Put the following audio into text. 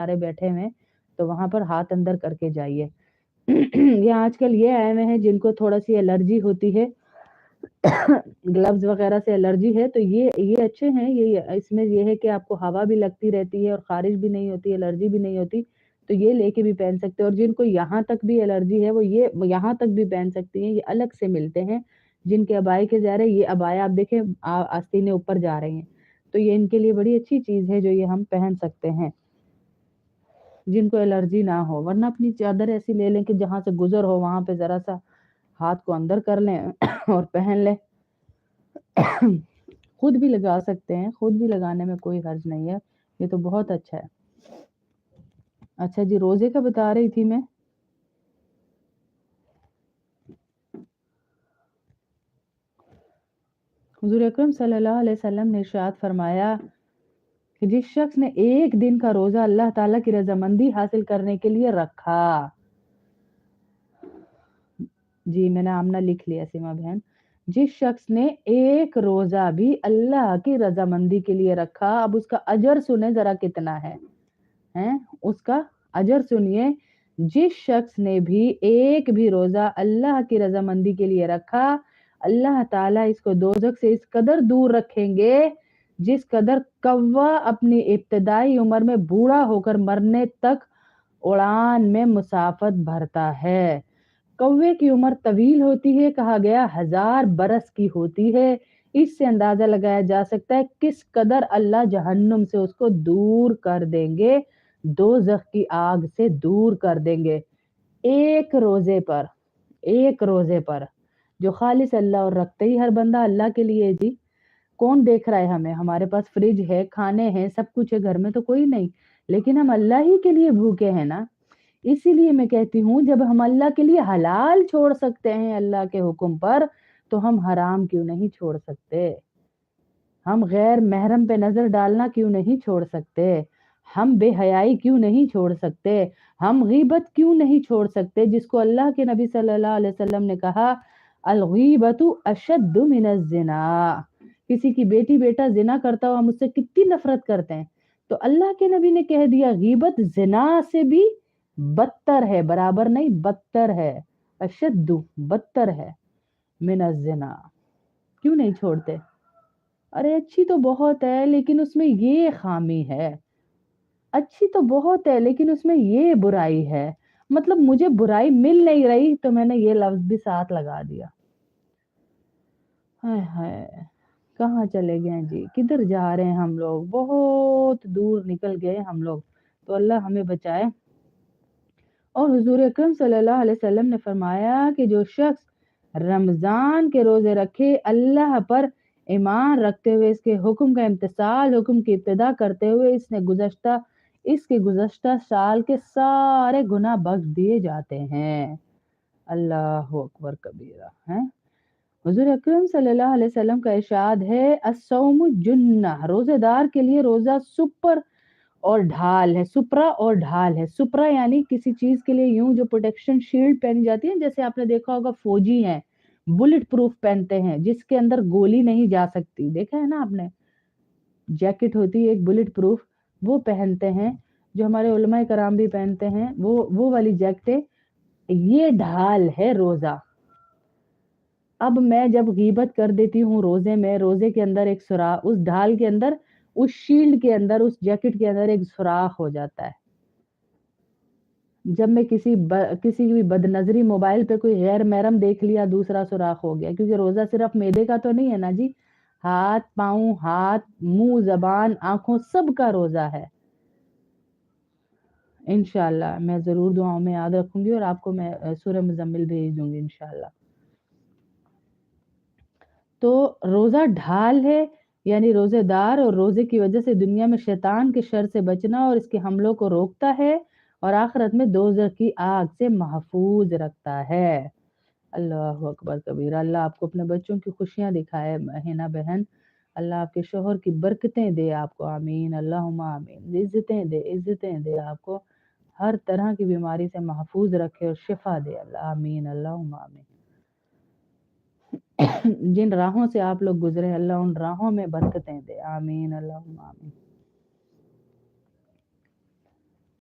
सारे बैठे हुए हैं, तो वहाँ पर हाथ अंदर करके जाइए। ये आजकल ये आए हुए हैं जिनको थोड़ा-सी एलर्जी होती है, ग्लव्स वगैरह से एलर्जी है, तो ये अच्छे हैं, ये इसमें ये है कि आपको हवा भी लगती रहती है और ख़ारिश भी नहीं होती, एलर्जी भी नहीं होती, तो ये लेके भी पहन सकते हैं। और जिनको यहाँ तक भी एलर्जी है, वो ये यहाँ तक भी पहन सकती हैं, ये अलग से मिलते हैं। जिनके अबाए के ज़ाहिर है, ये अबाया आप देखें आस्तीनें ऊपर जा रही हैं, तो ये इनके लिए बड़ी अच्छी चीज़ है जो ये हम पहन सकते हैं, जिनको एलर्जी ना हो। वरना अपनी चादर ऐसी ले लें कि जहाँ से गुज़र हो वहाँ पे ज़रा-सा हाथ को अंदर कर लें और पहन लें। खुद भी लगा सकते हैं, खुद भी लगाने में कोई हर्ज नहीं है, ये तो बहुत अच्छा है। अच्छा जी, रोज़े का बता रही थी मैं। हुज़ूर अकरम सल्लल्लाहु अलैहि वसल्लम ने इरशाद फरमाया कि जिस शख्स ने एक दिन का रोज़ा अल्लाह ताला की रज़ामंदी हासिल करने के लिए रखा, जी मैंने आमना लिख लिया सीमा बहन, जिस शख्स ने एक रोज़ा भी अल्लाह की रज़ामंदी के लिए रखा, अब उसका अजर सुने ज़रा कितना है, हैं? उसका अजर सुनिए, जिस शख्स ने भी एक भी रोज़ा अल्लाह की रज़ामंदी के लिए रखा, अल्लाह ताला इसको दोज़ख से इस कदर दूर रखेंगे, जिस कदर कौवा अपनी इब्तिदाई उम्र में बूढ़ा होकर मरने तक उड़ान में मुसाफत भरता है। कौवे की उम्र तवील होती है, कहा गया 1000 बरस की होती है। इससे अंदाज़ा लगाया जा सकता है किस कदर अल्लाह जहन्नुम से उसको दूर कर देंगे, दोज़ख की आग से दूर कर देंगे। एक रोज़े पर, एक रोज़े पर, जो खालिस अल्लाह और रखते ही हर बंदा अल्लाह के लिए है जी। कौन देख रहा है हमें? हमारे पास फ्रिज है, खाने हैं, सब कुछ है, घर में तो कोई नहीं, लेकिन हम अल्लाह ही के लिए भूखे हैं ना। इसीलिए मैं कहती हूँ जब हम अल्लाह के लिए हलाल छोड़ सकते हैं अल्लाह के हुक्म पर, तो हम हराम क्यों नहीं छोड़ सकते? हम गैर महरम पे नज़र डालना क्यों नहीं छोड़ सकते? हम बेहयाई क्यों नहीं छोड़ सकते? हम गीबत क्यों नहीं छोड़ सकते? जिसको अल्लाह के नबी सल्लल्लाहु अलैहि वसल्लम ने कहा, अल-गीबतु अशद्दु मिनज़-ज़िना। किसी की बेटी बेटा ज़िना करता हो हम उससे कितनी नफ़रत करते हैं। तो अल्लाह के नबी ने कह दिया गीबत ज़िना से भी बदतर है, बराबर नहीं बदतर है। अशद्दु बदतर है मिनज़-ज़िना। क्यों नहीं छोड़ते? अरे अच्छी तो बहुत है लेकिन उसमें ये खामी है, अच्छी तो बहुत है लेकिन उसमें ये बुराई है, मतलब मुझे बुराई मिल नहीं रही तो मैंने ये लफ्ज़ भी साथ लगा दिया। हाय हाय! कहाँ चले गए जी? किधर जा रहे हैं हम लोग? बहुत दूर निकल गए हम लोग, तो अल्लाह हमें बचाए। और हुज़ूर अकरम सल्लल्लाहु अलैहि वसल्लम ने फरमाया कि जो शख्स रमज़ान के रोज़े रखे, अल्लाह पर ईमान रखते हुए इसके हुक्म का इम्तिसाल, हुक्म की इब्तिदा करते हुए इसके गुज़श्ता साल के सारे गुनाह बख्श दिए जाते हैं। अल्लाहु अकबर कबीरा, हैं? हुज़ूर अकरम सल्लल्लाहु अलैहि वसल्लम का इरशाद है, अस्सौमु जुन्नह, रोज़ेदार के लिए रोज़ा सुपर और ढाल है, सुपरा और ढाल है। सुपरा यानी किसी चीज़ के लिए यूँ जो प्रोटेक्शन शील्ड पहनी जाती है, जैसे आपने देखा होगा फौजी हैं, बुलेट प्रूफ पहनते हैं, जिसके अंदर गोली नहीं जा सकती, देखा है ना आपने? जैकेट होती है एक बुलेट प्रूफ, वो पहनते हैं, जो हमारे उलमाए कराम भी पहनते हैं, वो वाली जैकेटें, ये ढाल है रोज़ा। अब मैं जब गीबत कर देती हूँ रोज़े में, रोज़े के अंदर एक उस ढाल के अंदर, उस शील्ड के अंदर, उस जैकेट के अंदर एक सुराख हो जाता है। जब मैं किसी की भी बदनज़री मोबाइल पे कोई गैर महरम देख लिया, दूसरा सुराख हो गया, क्योंकि रोज़ा सिर्फ़ मैदे का तो नहीं है ना जी। हाथ, मुँह, ज़बान, आँखों सबका रोज़ा है। इंशाअल्लाह मैं ज़रूर दुआओं में याद रखूँगी और आपको मैं सूरह मुज़म्मिल भेज दूँगी इंशाअल्लाह। तो रोज़ा ढाल है, यानी रोज़ेदार और रोज़े की वज़ह से दुनिया में शैतान के शर से बचना और इसके हमलों को रोकता है और आखिरत में दोज़ख की आग से महफूज़ रखता है। अल्लाहु अकबर कबीरा। अल्लाह आपको अपने बच्चों की खुशियाँ दिखाए हिना बहन। अल्लाह आपके शौहर की बरकतें दे आपको, आमीन अल्लाहुम्मा आमीन। इज़्ज़तें दे आपको, हर तरह की बीमारी से महफूज़ रखे और शिफ़ा दे अल्लाह, आमीन अल्लाहुम्मा आमीन। जिन राहों से आप लोग गुज़रे अल्लाह उन राहों में बरकतें दे, आमीन अल्लाहुम्मा आमीन।